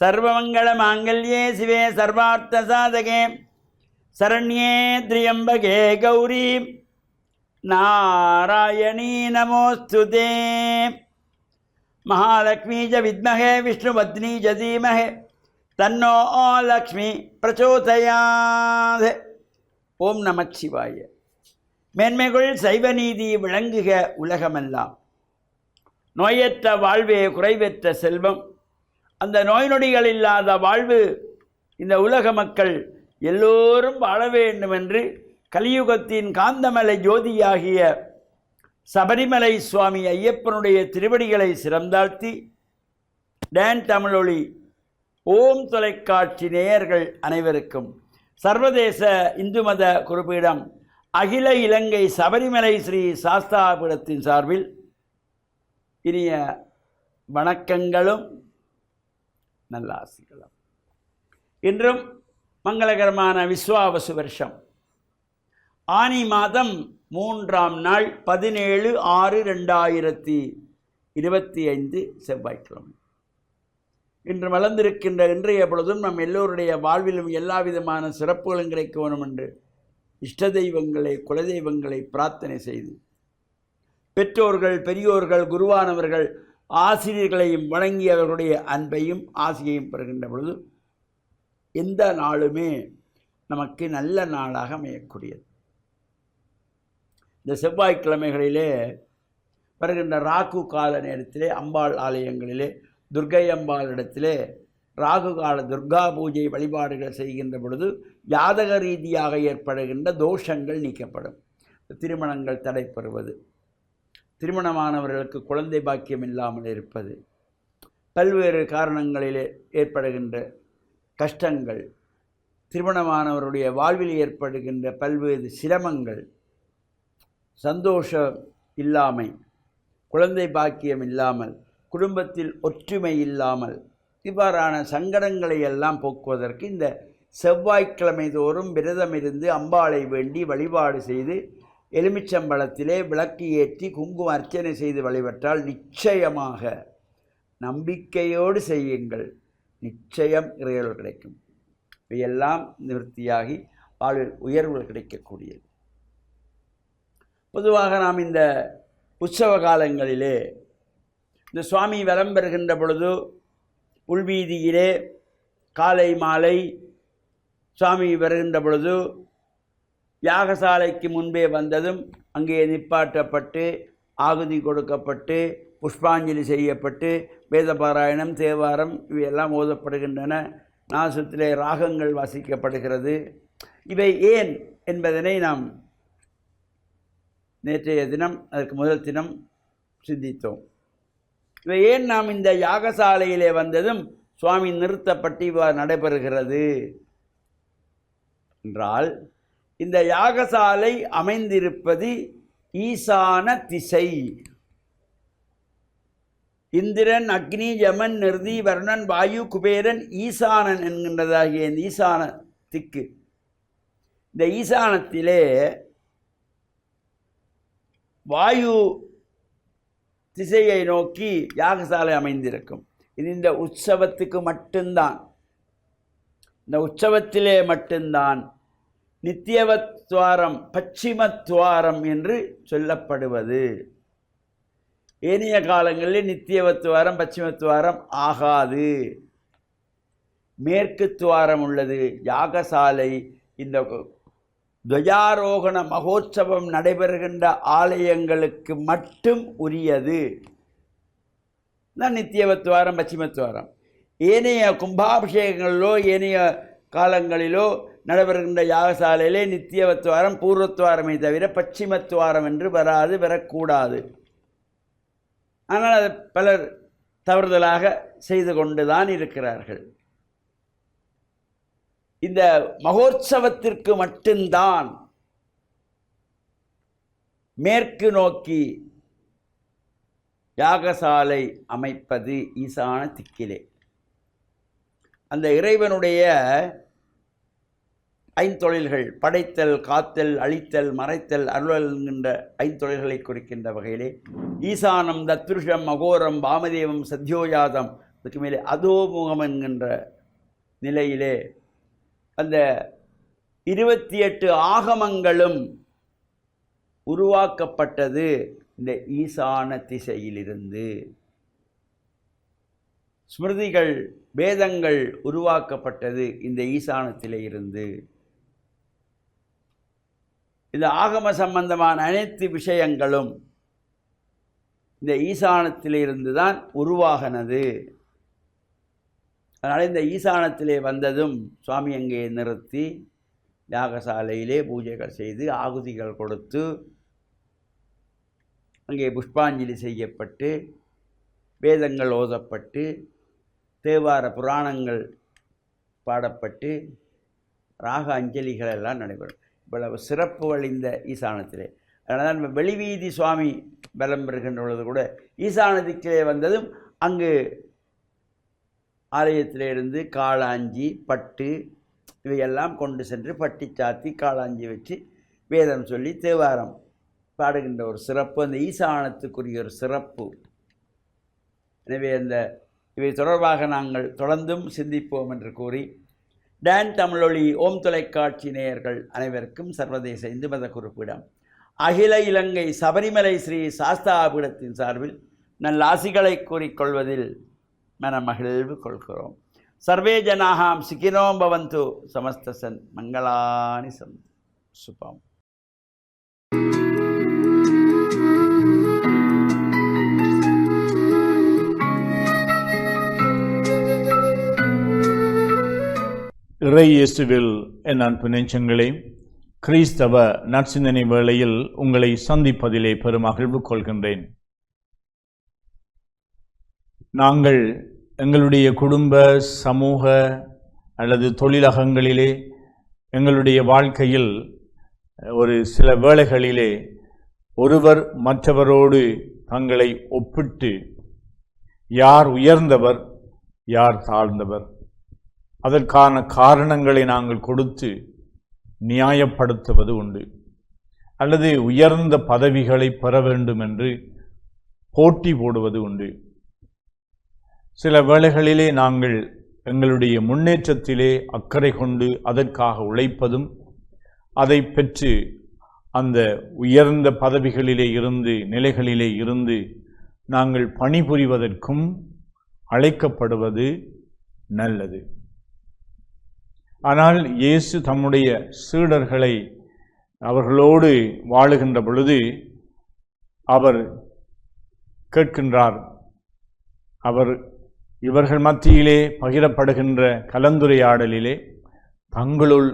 सर्वमङ्गलमाङ्गल्ये शिवे सर्वार्थसाधके शरण्ये त्र्यम्बके गौरी नारायणी नमोस्तुते। महालक्ष्मी च विद्महे विष्णुपत्नी च धीमहि तन्नो लक्ष्मी प्रचोदयात्। ஓம் நமச்சிவாய. மேன்மைகள் சைவ நீதி விளங்குக உலகமெல்லாம். நோயற்ற வாழ்வே குறைவற்ற செல்வம். அந்த நோய் நொடிகள் இல்லாத வாழ்வு இந்த உலக மக்கள் எல்லோரும் வாழ வேண்டும் என்று கலியுகத்தின் காந்தமலை ஜோதியாகிய சபரிமலை சுவாமி ஐயப்பனுடைய திருவடிகளை சிறந்தாழ்த்தி டான் தமிழொலி ஓம் தொலைக்காட்சி நேயர்கள் அனைவருக்கும் சர்வதேச இந்து மத குருபீடம் அகில இலங்கை சபரிமலை ஸ்ரீ சாஸ்தாபீடத்தின் சார்பில் இனிய வணக்கங்களும் நல்லாசிகளும். இன்றும் மங்களகரமான விஸ்வாவசு வருஷம் ஆனி மாதம் 3ஆம் நாள் 17/6/2025 செவ்வாய்க்கிழமை. இன்று மலர்ந்திருக்கின்ற இன்றைய பொழுதும் நம் எல்லோருடைய வாழ்விலும் எல்லா விதமான சிறப்புகளும் கிடைக்க வேண்டும் என்று இஷ்ட தெய்வங்களை குலதெய்வங்களை பிரார்த்தனை செய்து பெற்றோர்கள் பெரியோர்கள் குருவானவர்கள் ஆசிரியர்களையும் வணங்கி அவர்களுடைய அன்பையும் ஆசையையும் பெறுகின்ற பொழுது எந்த நாளுமே நமக்கு நல்ல நாளாக அமையக்கூடியது. இந்த செவ்வாய்க்கிழமைகளிலே வருகின்ற ராகு கால நேரத்திலே அம்பாள் ஆலயங்களிலே துர்க்கை அம்பாள் இடத்திலே ராகு கால துர்கா பூஜை வழிபாடுகள் செய்கின்ற பொழுது ஜாதக ரீதியாக ஏற்படுகின்ற தோஷங்கள் நீக்கப்படும். திருமணங்கள் தடைபெறுவது, திருமணமானவர்களுக்கு குழந்தை பாக்கியம் இல்லாமல் இருப்பது, பல்வேறு காரணங்களிலே ஏற்படுகின்ற கஷ்டங்கள், திருமணமானவருடைய வாழ்வில் ஏற்படுகின்ற பல்வேறு சிரமங்கள், சந்தோஷம் இல்லாமை, குழந்தை பாக்கியம் இல்லாமல், குடும்பத்தில் ஒற்றுமை இல்லாமல், இவ்வாறான சங்கடங்களை எல்லாம் போக்குவதற்கு இந்த செவ்வாய்க்கிழமை தோறும் விரதம் இருந்து அம்பாளை வேண்டி வழிபாடு செய்து எலுமிச்சம்பழத்திலே விளக்கு ஏற்றி குங்கும அர்ச்சனை செய்து வழிபட்டால் நிச்சயமாக நம்பிக்கையோடு செய்யுங்கள், நிச்சயம் இறையொருள் கிடைக்கும். இவையெல்லாம் நிவர்த்தியாகி வாழ்வில் உயர்வுகள் கிடைக்கக்கூடியது. பொதுவாக நாம் இந்த உற்சவ காலங்களிலே இந்த சுவாமி வலம் பெறுகின்ற பொழுது உள்வீதியிலே காலை மாலை சுவாமி வருகின்ற பொழுது யாகசாலைக்கு முன்பே வந்ததும் அங்கே நிப்பாட்டப்பட்டு ஆகுதி கொடுக்கப்பட்டு புஷ்பாஞ்சலி செய்யப்பட்டு வேதபாராயணம் தேவாரம் இவையெல்லாம் ஓதப்படுகின்றன. நாசத்திலே ராகங்கள் வாசிக்கப்படுகிறது. இவை ஏன் என்பதனை நாம் நேற்றைய தினம் அதற்கு முதல் தினம் சிந்தித்தோம். இவை ஏன் நாம் இந்த யாகசாலையிலே வந்ததும் சுவாமி நிறுத்தப்பட்டு இவ்வாறு நடைபெறுகிறது என்றால், இந்த யாகசாலை அமைந்திருப்பது ஈசான திசை. இந்திரன் அக்னி யமன் நிருதி வர்ணன் வாயு குபேரன் ஈசானன் என்கின்றதாகிய இந்த ஈசான திக்கு. இந்த ஈசானத்திலே வாயு திசையை நோக்கி யாகசாலை அமைந்திருக்கும். இது இந்த உற்சவத்துக்கு மட்டும்தான், இந்த உற்சவத்திலே மட்டும்தான் நித்தியவத்வாரம் பச்சிமத்வாரம் என்று சொல்லப்படுவது. ஏனைய காலங்களில் நித்தியவத்வாரம் பச்சிமத்வாரம் ஆகாது. மேற்கு துவாரம் உள்ளது. யாகசாலை இந்த துவஜாரோகண மகோற்சவம் நடைபெறுகின்ற ஆலயங்களுக்கு மட்டும் உரியது. நித்தியவத்வாரம் பச்சிமத்வாரம். ஏனைய கும்பாபிஷேகங்களிலோ ஏனைய காலங்களிலோ நடைபெறுகின்ற யாகசாலையிலே நித்தியவத்வாரம் பூர்வத்வாரமே தவிர பச்சிமத்வாரம் என்று வராது, வரக்கூடாது. ஆனால் அது பலர் தவறுதலாக செய்து கொண்டுதான் இருக்கிறார்கள். இந்த மகோற்சவத்திற்கு மட்டும்தான் மேற்கு நோக்கி யாகசாலை அமைப்பது ஈசான திக்கிலே. அந்த இறைவனுடைய ஐந்தொழில்கள் படைத்தல், காத்தல், அழித்தல், மறைத்தல், அருளல் என்கின்ற ஐந்தொழில்களை குறிக்கின்ற வகையிலே ஈசானம் தத்ருஷம் அகோரம் வாமதேவம் சத்யோஜாதம் அதுக்கு மேலே அதோமுகம் என்கின்ற நிலையிலே அந்த 28 ஆகமங்களும் உருவாக்கப்பட்டது இந்த ஈசான திசையிலிருந்து. ஸ்மிருதிகள் வேதங்கள் உருவாக்கப்பட்டது இந்த ஈசானத்திலே இருந்து. இந்த ஆகம சம்பந்தமான அனைத்து விஷயங்களும் இந்த ஈசானத்திலிருந்து தான் உருவாகினது. அதனால் இந்த ஈசானத்திலே வந்ததும் சுவாமி அங்கே நிறுத்தி யாகசாலையிலே பூஜைகள் செய்து ஆகுதிகள் கொடுத்து அங்கே புஷ்பாஞ்சலி செய்யப்பட்டு வேதங்கள் ஓதப்பட்டு தேவார புராணங்கள் பாடப்பட்டு ராக அஞ்சலிகள் எல்லாம் நடைபெறும். இவ்வளவு சிறப்பு வழிந்த ஈசானத்திலே. அதனால் தான் வெளிவீதி சுவாமி பலம் பெறுகின்ற பொழுது கூட ஈசானத்திலே வந்ததும் அங்கு ஆலயத்திலிருந்து காளாஞ்சி பட்டு இவையெல்லாம் கொண்டு சென்று பட்டி சாத்தி காளாஞ்சி வச்சு வேதம் சொல்லி தேவாரம் பாடுகின்ற ஒரு சிறப்பு அந்த ஈசானத்துக்குரிய ஒரு சிறப்பு. எனவே இவை தொடர்பாக நாங்கள் தொடர்ந்தும் சிந்திப்போம் என்று கூறி டான் தமிழொலி ஓம் தொலைக்காட்சி நேயர்கள் அனைவருக்கும் சர்வதேச இந்து மத குறிப்பிடம் அகில இலங்கை சபரிமலை ஸ்ரீ சாஸ்தாபீடத்தின் சார்பில் நல்லாசிகளை கூறிக்கொள்வதில் மனமகிழ்வு கொள்கிறோம். சர்வே ஜனாகாம் சிக்கினோம் பவந்து சமஸ்தசன் மங்களானி சந்த் சுபம். இறை இயேசுவில் என் அன்பு நெஞ்சங்களே, கிறிஸ்தவ நற்சிந்தனை வேளையில் உங்களை சந்திப்பதிலே பெருமகிழ்வு கொள்கின்றேன். நாங்கள் எங்களுடைய குடும்ப சமூக அல்லது தொழிலகங்களிலே எங்களுடைய வாழ்க்கையில் ஒரு சில வேளைகளிலே ஒருவர் மற்றவரோடு தங்களை ஒப்பிட்டு யார் உயர்ந்தவர் யார் தாழ்ந்தவர் அதற்கான காரணங்களை நாங்கள் கொடுத்து நியாயப்படுத்துவது உண்டு. அல்லது உயர்ந்த பதவிகளை பெற வேண்டும் என்று போட்டி போடுவது உண்டு. சில வேளைகளிலே நாங்கள் எங்களுடைய முன்னேற்றத்திலே அக்கறை கொண்டு அதற்காக உழைப்பதும் அதை பெற்று அந்த உயர்ந்த பதவிகளிலே இருந்து நிலைகளிலே இருந்து நாங்கள் பணிபுரிவதற்கும் அழைக்கப்படுவது நல்லது. ஆனால் இயேசு தம்முடைய சீடர்களை அவர்களோடு வாழுகின்ற பொழுது அவர் கேட்கின்றார். இவர்கள் மத்தியிலே பகிரப்படுகின்ற கலந்துரையாடலிலே தங்களுள்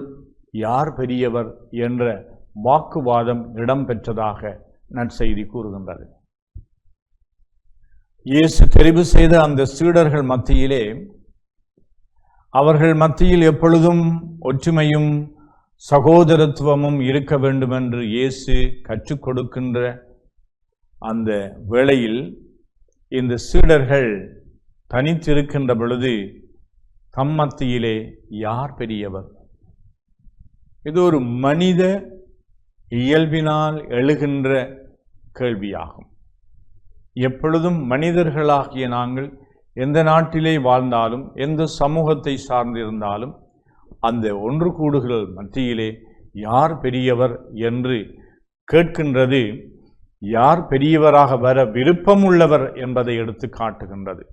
யார் பெரியவர் என்ற வாக்குவாதம் இடம்பெற்றதாக நற்செய்தி கூறுகின்றது. இயேசு தெரிவு செய்த அந்த சீடர்கள் மத்தியிலே அவர்கள் மத்தியில் எப்பொழுதும் ஒற்றுமையும் சகோதரத்துவமும் இருக்க வேண்டும் என்று இயேசு கற்றுக் கொடுக்கின்ற அந்த வேளையில் இந்த சீடர்கள் தனித்திருக்கின்ற பொழுது தம் மத்தியிலே யார் பெரியவர்? இது ஒரு மனித இயல்பினால் எழுகின்ற கேள்வியாகும். எப்பொழுதும் மனிதர்களாகிய நாங்கள் எந்த நாட்டிலே வாழ்ந்தாலும் எந்த சமூகத்தை சார்ந்திருந்தாலும் அந்த ஒன்று கூடுகள் மத்தியிலே யார் பெரியவர் என்று கேட்கின்றது யார் பெரியவராக வர விருப்பம் உள்ளவர் என்பதை எடுத்து காட்டுகின்றது.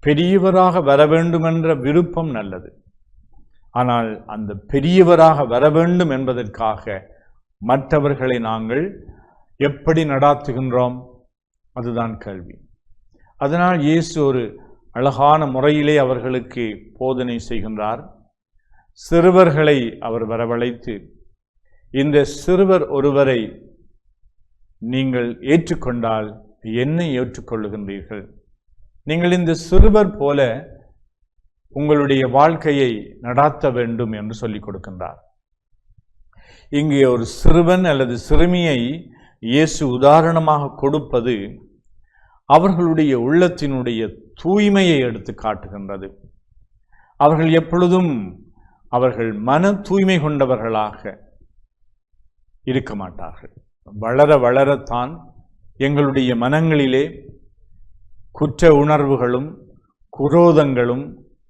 பெரியவராக வர வேண்டும் என்ற விருப்பம் நல்லது. ஆனால் அந்த பெரியவராக வர வேண்டும் என்பதற்காக மற்றவர்களை நாங்கள் எப்படி நடாத்துகின்றோம்? அதுதான் கேள்வி. அதனால் இயேசு ஒரு அழகான முறையிலே அவர்களுக்கு போதனை செய்கின்றார். சிறுவர்களை அவர் வரவழைத்து, இந்த சிறுவர் ஒருவரை நீங்கள் ஏற்றுக்கொண்டால் என்னை ஏற்றுக்கொள்ளுகின்றீர்கள். நீங்கள் இந்த சிறுவர் போல உங்களுடைய வாழ்க்கையை நடாத்த வேண்டும் என்று சொல்லிக் கொடுக்கின்றார். இங்கே ஒரு சிறுவன் அல்லது சிறுமியை இயேசு உதாரணமாக கொடுப்பது அவர்களுடைய உள்ளத்தினுடைய தூய்மையை எடுத்து காட்டுகின்றது. அவர்கள் எப்பொழுதும் அவர்கள் மன தூய்மை கொண்டவர்களாக இருக்க மாட்டார்கள். வளர வளரத்தான் எங்களுடைய மனங்களிலே குற்ற உணர்வுகளும் குரோதங்களும்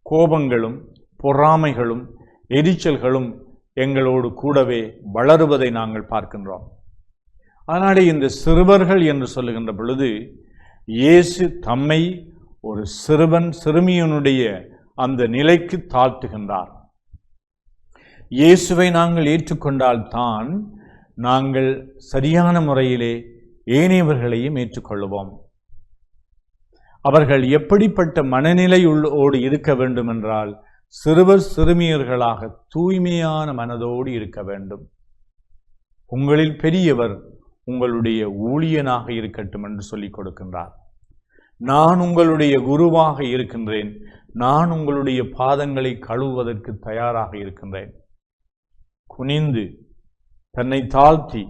கோபங்களும் பொறாமைகளும் எரிச்சல்களும் எங்களோடு கூடவே வளருவதை நாங்கள் பார்க்கின்றோம். அதனாலே இந்த சிறுவர்கள் என்று சொல்லுகின்ற பொழுது இயேசு தம்மை ஒரு சிறுமியனுடைய அந்த நிலைக்கு தாழ்த்துகின்றார். இயேசுவை நாங்கள் ஏற்றுக்கொண்டால்தான் நாங்கள் சரியான முறையிலே ஏனையவர்களையும் ஏற்றுக்கொள்வோம். அவர்கள் எப்படிப்பட்ட மனநிலையோடு இருக்க வேண்டும் என்றால் சிறுவர் சிறுமியர்களாக தூய்மையான மனதோடு இருக்க வேண்டும். உங்களில் பெரியவர் உங்களுடைய ஊழியனாக இருக்கட்டும் என்று சொல்லிக் கொடுக்கின்றார். நான் உங்களுடைய குருவாக இருக்கின்றேன், நான் உங்களுடைய பாதங்களை கழுவுவதற்கு தயாராக இருக்கின்றேன். குனிந்து தன்னை தாழ்த்தி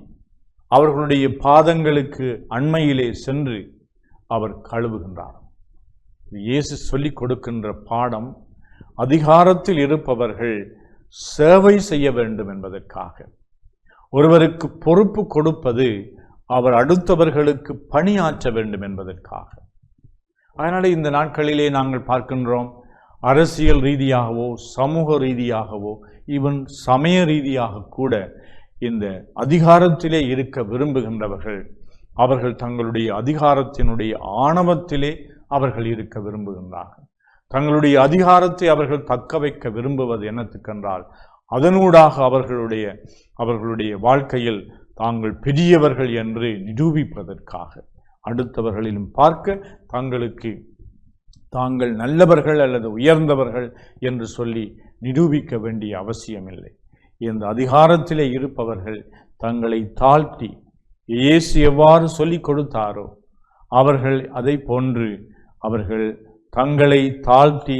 அவர்களுடைய பாதங்களுக்கு அண்மையிலே சென்று அவர் கழுவுகின்றார். இயேசு சொல்லிக் கொடுக்கின்ற பாடம் அதிகாரத்தில் இருப்பவர்கள் சேவை செய்ய வேண்டும் என்பதற்காக. ஒருவருக்கு பொறுப்பு கொடுப்பது அவர் அடுத்தவர்களுக்கு பணியாற்ற வேண்டும் என்பதற்காக. அதனால இந்த நாட்களிலே நாங்கள் பார்க்கின்றோம், அரசியல் ரீதியாகவோ சமூக ரீதியாகவோ ஈவன் சமய ரீதியாக கூட இந்த அதிகாரத்திலே இருக்க விரும்புகின்றவர்கள் அவர்கள் தங்களுடைய அதிகாரத்தினுடைய ஆணவத்திலே அவர்கள் இருக்க விரும்புகின்றார்கள். தங்களுடைய அதிகாரத்தை அவர்கள் தக்க வைக்க விரும்புவது என்னத்துக்கென்றால் அதனூடாக அவர்களுடைய வாழ்க்கையில் தாங்கள் பெரியவர்கள் என்று நிரூபிப்பதற்காக, அடுத்தவர்களிலும் பார்க்க தங்களுக்கு தாங்கள் நல்லவர்கள் அல்லது உயர்ந்தவர்கள் என்று சொல்லி நிரூபிக்க வேண்டிய அவசியமில்லை. இந்த அதிகாரத்திலே இருப்பவர்கள் தங்களை தாழ்த்தி இயேசு எவ்வாறு சொல்லிக் கொடுத்தாரோ அவர்கள் அதை போன்று அவர்கள் தங்களை தாழ்த்தி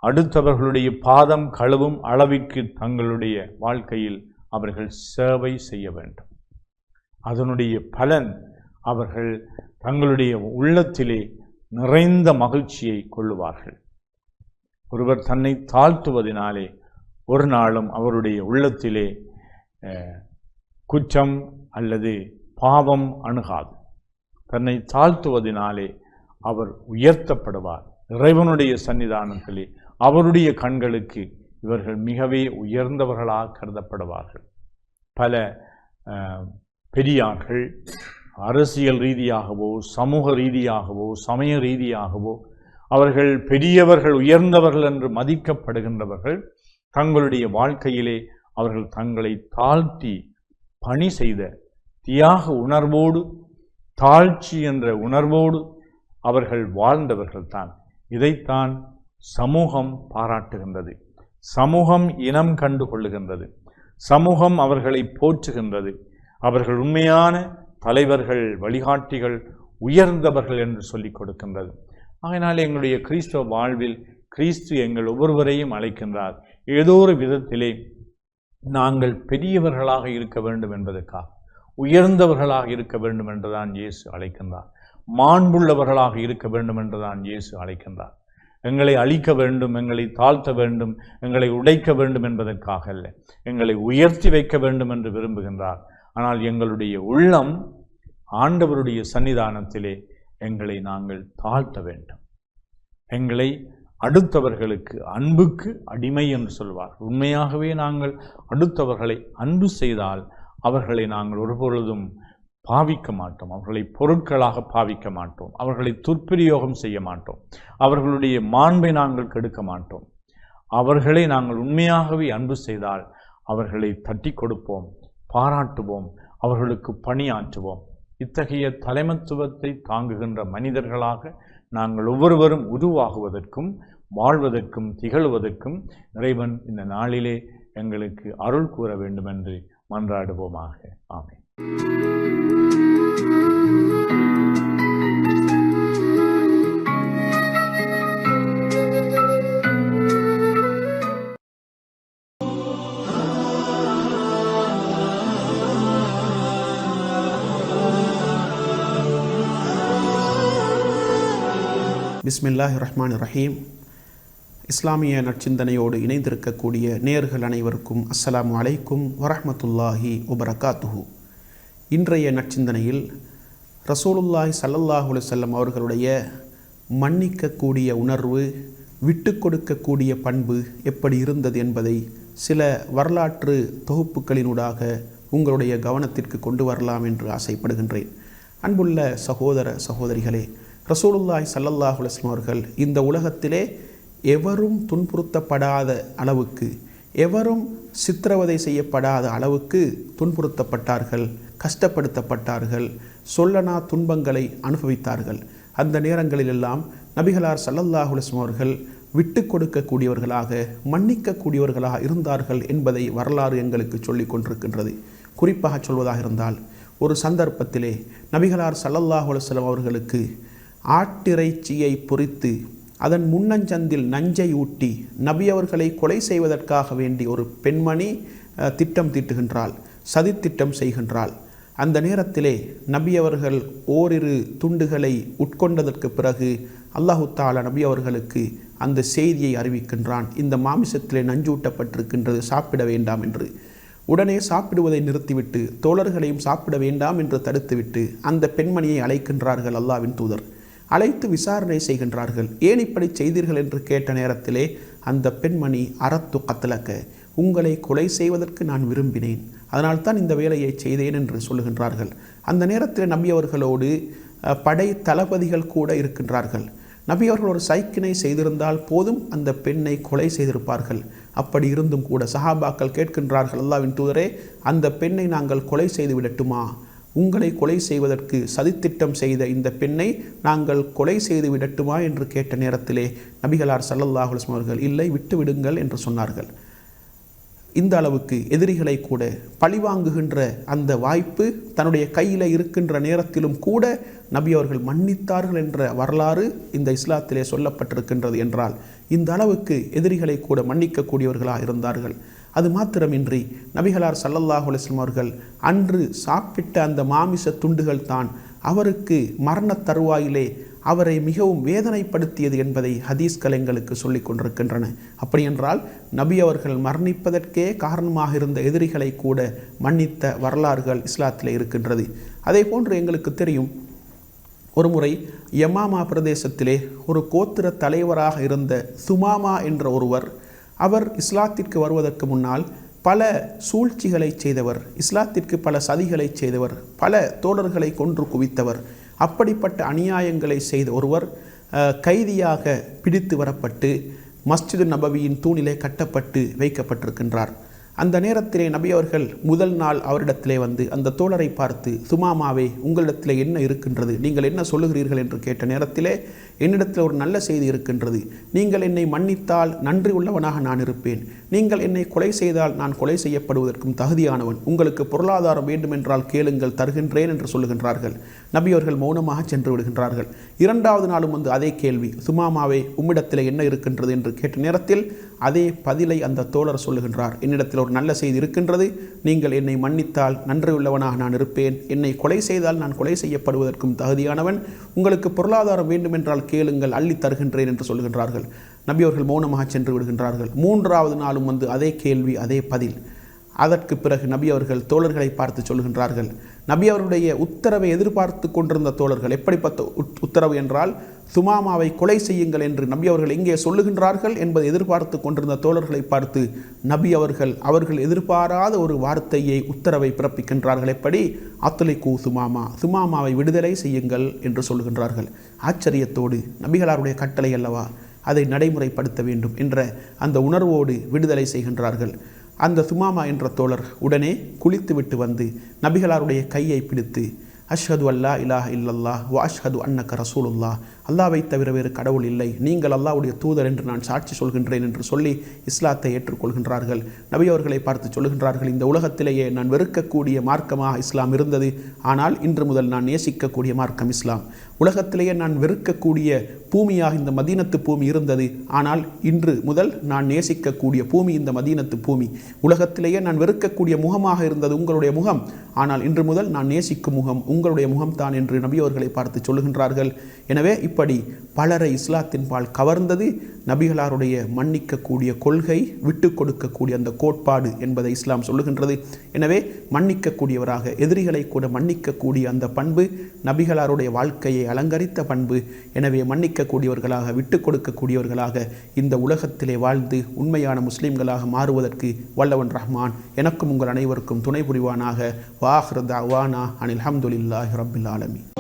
அடுத்தவர்களுடைய பாதம் கழுவும் அளவிற்கு தங்களுடைய வாழ்க்கையில் அவர்கள் சேவை செய்ய வேண்டும். அதனுடைய பலன் அவர்கள் தங்களுடைய உள்ளத்திலே நிறைந்த மகிழ்ச்சியை கொள்ளுவார்கள். ஒருவர் தன்னை தாழ்த்துவதனாலே ஒரு நாளும் அவருடைய உள்ளத்திலே குற்றம் அல்லது பாவம் அணுகாது. தன்னை தாழ்த்துவதனாலே அவர் உயர்த்தப்படுவார். இறைவனுடைய சன்னிதானத்திலே அவருடைய கண்களுக்கு இவர்கள் மிகவே உயர்ந்தவர்களாக கருதப்படுவார்கள். பல பெரியார்கள் அரசியல் ரீதியாகவோ சமூக ரீதியாகவோ சமய ரீதியாகவோ அவர்கள் பெரியவர்கள் உயர்ந்தவர்கள் என்று மதிக்கப்படுகின்றவர்கள் தங்களுடைய வாழ்க்கையிலே அவர்கள் தங்களை தாழ்த்தி பணி செய்த தியாக உணர்வோடு தாழ்ச்சி என்ற உணர்வோடு அவர்கள் வாழ்ந்தவர்கள்தான். இதைத்தான் சமூகம் பாராட்டுகின்றது, சமூகம் இனம் கண்டு கொள்ளுகின்றது, சமூகம் அவர்களை போற்றுகின்றது. அவர்கள் உண்மையான தலைவர்கள், வழிகாட்டிகள், உயர்ந்தவர்கள் என்று சொல்லிக் கொடுக்கின்றது. அதனால் எங்களுடைய கிறிஸ்தவ வாழ்வில் கிறிஸ்து எங்கள் ஒவ்வொருவரையும் அழைக்கின்றார். ஏதோ ஒரு விதத்திலே நாங்கள் பெரியவர்களாக இருக்க வேண்டும் என்பதற்காக, உயர்ந்தவர்களாக இருக்க வேண்டும் என்றுதான் இயேசு அழைக்கின்றார். மாண்புள்ளவர்களாக இருக்க வேண்டும் என்றுதான் இயேசு அழைக்கின்றார். எங்களை அழிக்க வேண்டும், எங்களை தாழ்த்த வேண்டும், எங்களை உடைக்க வேண்டும் என்பதற்காக அல்ல, எங்களை உயர்த்தி வைக்க வேண்டும் என்று விரும்புகின்றார். ஆனால் எங்களுடைய உள்ளம் ஆண்டவருடைய சன்னிதானத்திலே எங்களை நாங்கள் தாழ்த்த வேண்டும். எங்களை அடுத்தவர்களுக்கு அன்புக்கு அடிமை என்று சொல்வார். உண்மையாகவே நாங்கள் அடுத்தவர்களை அன்பு செய்தால் அவர்களை நாங்கள் ஒருபொழுதும் பாவிக்க மாட்டோம், அவர்களை பொருட்களாக பாவிக்க மாட்டோம், அவர்களை துர்பிரயோகம் செய்ய மாட்டோம், அவர்களுடைய மாண்பை நாங்கள் கெடுக்க மாட்டோம். அவர்களை நாங்கள் உண்மையாகவே அன்பு செய்தால் அவர்களை தட்டி கொடுப்போம், பாராட்டுவோம், அவர்களுக்கு பணியாற்றுவோம். இத்தகைய தலைமைத்துவத்தை தாங்குகின்ற மனிதர்களாக நாங்கள் ஒவ்வொருவரும் உருவாகுவதற்கும் வாழ்வதற்கும் திகழ்வதற்கும் இறைவன் இந்த நாளிலே எங்களுக்கு அருள் கூற வேண்டும் என்று மன்றாடுவோமாக. ஆமென். பிஸ்மில்லாஹிர் ரஹ்மானிர் ரஹீம். இஸ்லாமிய நற்சிந்தனையோடு இணைந்திருக்கக்கூடிய நேயர்கள் அனைவருக்கும் அஸ்ஸலாமு அலைக்கும் வரஹ்மத்துல்லாஹி வபரகாத்துஹு. இன்றைய நற்சிந்தனையில் ரசூலுல்லாஹி ஸல்லல்லாஹு அலைஹி வஸல்லம் அவர்களுடைய மன்னிக்கக்கூடிய உணர்வு, விட்டு கொடுக்கக்கூடிய பண்பு எப்படி இருந்தது என்பதை சில வரலாற்று தொகுப்புகளினூடாக உங்களுடைய கவனத்திற்கு கொண்டு வரலாம் என்று ஆசைப்படுகின்றேன். அன்புள்ள சகோதர சகோதரிகளே, ரசூலுல்லாஹி ஸல்லல்லாஹு அலைஹி வஸல்லம் அவர்கள் இந்த உலகத்திலே எவரும் துன்புறுத்தப்படாத அளவுக்கு, எவரும் சித்திரவதை செய்யப்படாத அளவுக்கு துன்புறுத்தப்பட்டார்கள், கஷ்டப்படுத்தப்பட்டார்கள், சொல்லனா துன்பங்களை அனுபவித்தார்கள். அந்த நேரங்களிலெல்லாம் நபிகளார் ஸல்லல்லாஹு அலைஹி வஸல்லம் அவர்கள் விட்டு கொடுக்கக்கூடியவர்களாக, மன்னிக்கக்கூடியவர்களாக இருந்தார்கள் என்பதை வரலாறு எங்களுக்கு சொல்லிக் கொண்டிருக்கின்றது. குறிப்பாக சொல்வதாக இருந்தால், ஒரு சந்தர்ப்பத்திலே நபிகளார் ஸல்லல்லாஹு அலைஹி வஸல்லம் அவர்களுக்கு ஆட்டிறைச்சியை பொரித்து அதன் முன்னஞ்சந்தில் நஞ்சை ஊட்டி நபி அவர்களை கொலை செய்வதற்காக வேண்டி ஒரு பெண்மணி திட்டம் தீட்டுகின்றாள், சதித்திட்டம் செய்கின்றாள். அந்த நேரத்திலே நபி அவர்கள் ஓரிரு துண்டுகளை உட்கொண்டதற்கு பிறகு அல்லாஹு தஆலா நபி அவர்களுக்கு அந்த செய்தியை அறிவிக்கின்றான், இந்த மாமிசத்திலே நஞ்சூட்டப்பட்டிருக்கின்றது, சாப்பிட வேண்டாம் என்று. உடனே சாப்பிடுவதை நிறுத்திவிட்டு தோழர்களையும் சாப்பிட வேண்டாம் என்று தடுத்துவிட்டு அந்த பெண்மணியை அழைக்கின்றார்கள் அல்லாஹ்வின் தூதர். அழைத்து விசாரணை செய்கின்றார்கள். ஏன் இப்படி செய்தீர்கள் என்று கேட்ட நேரத்திலே அந்த பெண்மணி, அரத்து கத்லக்க, உங்களை கொலை செய்வதற்கு நான் விரும்பினேன், அதனால்தான் இந்த வேலையை செய்தேன் என்று சொல்லுகின்றார்கள். அந்த நேரத்தில் நபி அவர்களோடு படை தளபதிகள் கூட இருக்கின்றார்கள். நபி அவர்கள் ஒரு சைக்கினை செய்திருந்தால் போதும் அந்த பெண்ணை கொலை செய்திருப்பார்கள். அப்படி இருந்தும் கூட சஹாபாக்கள் கேட்கின்றார்கள், அல்லாஹ்வின் தூதரே, அந்த பெண்ணை நாங்கள் கொலை செய்து விடட்டுமா? உங்களை கொலை செய்வதற்கு சதித்திட்டம் செய்த இந்த பெண்ணை நாங்கள் கொலை செய்து விடட்டுமா என்று கேட்ட நேரத்திலே நபிகளார் ஸல்லல்லாஹு அலைஹி வஸல்லம் அவர்கள், இல்லை, விட்டு விடுங்கள் என்று சொன்னார்கள். இந்த அளவுக்கு எதிரிகளை கூட பழிவாங்குகின்ற அந்த வாய்ப்பு தன்னுடைய கையில் இருக்கின்ற நேரத்திலும் கூட நபி அவர்கள் மன்னித்தார்கள் என்ற வரலாறு இந்த இஸ்லாத்திலே சொல்லப்பட்டிருக்கின்றது என்றால், இந்த அளவுக்கு எதிரிகளை கூட மன்னிக்கக்கூடியவர்களாக இருந்தார்கள். அது மாத்திரமின்றி நபிகளார் ஸல்லல்லாஹு அலைஹி வஸல்லம் அவர்கள் அன்று சாப்பிட்ட அந்த மாமிச துண்டுகள் தான் அவருக்கு மரண தருவாயிலே அவரை மிகவும் வேதனைப்படுத்தியது என்பதை ஹதீஸ்கள் எங்களுக்கு சொல்லிக் கொண்டிருக்கின்றன. அப்படியென்றால் நபி அவர்கள் மரணிப்பதற்கே காரணமாக இருந்த எதிரிகளை கூட மன்னித்த வரலாறுகள் இஸ்லாத்திலே இருக்கின்றது. அதே போன்று எங்களுக்கு தெரியும், ஒரு முறை யமாமா பிரதேசத்திலே ஒரு கோத்திர தலைவராக இருந்த சுமாமா என்ற ஒருவர், அவர் இஸ்லாத்திற்கு வருவதற்கு முன்னால் பல சூழ்ச்சிகளை செய்தவர், இஸ்லாத்திற்கு பல சதிகளை செய்தவர், பல தோழர்களை கொன்று குவித்தவர். அப்படிப்பட்ட அநியாயங்களை செய்த ஒருவர் கைதியாக பிடித்து வரப்பட்டு மஸ்ஜிது நபவியின் தூணிலே கட்டப்பட்டு வைக்கப்பட்டிருக்கின்றார். அந்த நேரத்திலே நபி அவர்கள் முதல் நாள் அவரிடத்திலே வந்து அந்த தோழரை பார்த்து, சுமாமாவே, உங்களிடத்திலே என்ன இருக்கின்றது, நீங்கள் என்ன சொல்லுகிறீர்கள் என்று கேட்ட நேரத்திலே, என்னிடத்தில் ஒரு நல்ல செய்தி இருக்கின்றது, நீங்கள் என்னை மன்னித்தால் நன்றி உள்ளவனாக நான் இருப்பேன், நீங்கள் என்னை கொலை செய்தால் நான் கொலை செய்யப்படுவதற்கும் தகுதியானவன், உங்களுக்கு பொருளாதாரம் வேண்டுமென்றால் கேளுங்கள், தருகின்றேன் என்று சொல்லுகின்றார்கள். நபி அவர்கள் மௌனமாக சென்று விடுகின்றார்கள். இரண்டாவது நாளும் வந்து அதே கேள்வி, சுமாமாவே, உம்மிடத்தில் என்ன இருக்கின்றது என்று கேட்ட நேரத்தில் அதே பதிலை அந்த தோழர் சொல்லுகின்றார், என்னிடத்தில் ஒரு நல்ல செய்தி இருக்கின்றது, நீங்கள் என்னை மன்னித்தால் நன்றியுள்ளவனாக நான் இருப்பேன், என்னை கொலை செய்தால் நான் கொலை செய்யப்படுவதற்கும் தகுதியானவன், உங்களுக்கு பொருளாதாரம் வேண்டுமென்றால் கேளுங்கள், அள்ளி தருகின்றேன் என்று சொல்லுகின்றார்கள். நபி அவர்கள் மௌனமாக சென்று விடுகின்றார்கள். மூன்றாவது நாளும் வந்து அதே கேள்வி, அதே பதில். அதற்கு பிறகு நபி அவர்கள் தோழர்களை பார்த்து சொல்கின்றார்கள், நபி அவருடைய உத்தரவை எதிர்பார்த்து கொண்டிருந்த தோழர்கள், எப்படிப்பட்ட உத்தரவு என்றால், சுமாமாவை கொலை செய்யுங்கள் என்று நபி அவர்கள் எங்கே சொல்லுகின்றார்கள் என்பதை எதிர்பார்த்து கொண்டிருந்த தோழர்களை பார்த்து நபி அவர்கள் எதிர்பாராத ஒரு வார்த்தையை, உத்தரவை பிறப்பிக்கின்றார்கள். எப்படி? அத்லிகு சுமாமா, சுமாமாவை விடுதலை செய்யுங்கள் என்று சொல்லுகின்றார்கள். ஆச்சரியத்தோடு, நபிகளாருடைய கட்டளை அல்லவா, அதை நடைமுறைப்படுத்த வேண்டும் என்ற அந்த உணர்வோடு விடுதலை செய்கின்றார்கள். அந்த சுமாமா என்ற தோழர் உடனே குளித்துவிட்டு வந்து நபிகளாருடைய கையை பிடித்து, அஷ்ஹது அல்லா இலாஹ இல்லல்லாஹ் வ அஷ்ஹது அன்னக ரசூலுல்லாஹ், அல்லாவை தவிர வேறு கடவுள் இல்லை, நீங்கள் அல்லாஹ்வுடைய தூதர் என்று நான் சாட்சி சொல்கின்றேன் என்று சொல்லி இஸ்லாத்தை ஏற்றுக்கொள்கின்றார்கள். நபி அவர்களை பார்த்து சொல்கின்றார்கள், இந்த உலகத்திலேயே நான் வெறுக்கக்கூடிய மார்க்கமாக இஸ்லாம் இருந்தது, ஆனால் இன்று முதல் நான் நேசிக்கக்கூடிய மார்க்கம் இஸ்லாம். உலகத்திலேயே நான் வெறுக்கக்கூடிய பூமியாக இந்த மதீனத்து பூமி இருந்தது, ஆனால் இன்று முதல் நான் நேசிக்கக்கூடிய பூமி இந்த மதீனத்து பூமி. உலகத்திலேயே நான் வெறுக்கக்கூடிய முகமாக இருந்தது உங்களுடைய முகம், ஆனால் இன்று முதல் நான் நேசிக்கும் முகம் உங்களுடைய முகம்தான் என்று நபி அவர்களை பார்த்து சொல்லுகின்றார்கள். எனவே இப்படி பலரை இஸ்லாத்தின் பால் கவர்ந்தது நபிகளாருடைய மன்னிக்கக்கூடிய கொள்கை, விட்டு கொடுக்கக்கூடிய அந்த கோட்பாடு என்பதை இஸ்லாம் சொல்லுகின்றது. எனவே மன்னிக்கக்கூடியவராக, எதிரிகளை கூட மன்னிக்கக்கூடிய அந்த பண்பு நபிகளாருடைய வாழ்க்கையை அலங்கரித்த பண்பு. எனவே மன்னிக்கக்கூடியவர்களாக, விட்டு கொடுக்கக்கூடியவர்களாக இந்த உலகத்திலே வாழ்ந்து உண்மையான முஸ்லிம்களாக மாறுவதற்கு வல்லவன் ரஹ்மான் எனக்கும் உங்கள் அனைவருக்கும் துணை புரிவானாக. வாஹிரு தஅவானா அனில் ஹம்துலில்லாஹி ரப்பில் ஆலமீன்.